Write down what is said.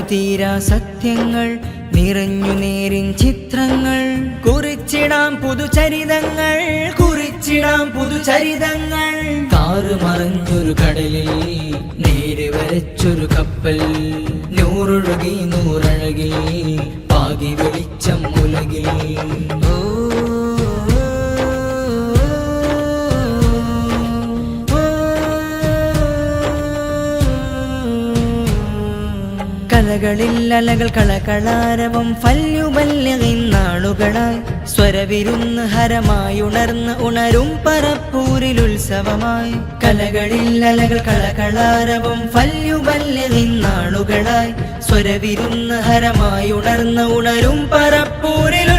തീരാ സത്യങ്ങൾ നിറഞ്ഞു നേരിൻ ചിത്രങ്ങൾ കുറിച്ചിടാം പുതുചരിതങ്ങൾ കാറുമറഞ്ഞൊരു കടലിൽ നേര് വരച്ചൊരു കപ്പൽ നൂറൊഴുകി നൂറഴകിൽ പാകി വെളിച്ചം ഉലകിൽ കലകളിൽ അലകൾ കളകളാരവം ഫല്യുബല്ലിനാളുകളായി സ്വരവിരുന്ന് ഹരമായുണർന്ന് ഉണരും പരപ്പൂരിലുത്സവമായി കലകളിൽ അലകൾ കളകളാരവം ഫല്യുബല്ലിനാളുകളായി സ്വരവിരുന്ന് ഹരമായുണർന്ന് ഉണരും പരപ്പൂരിൽ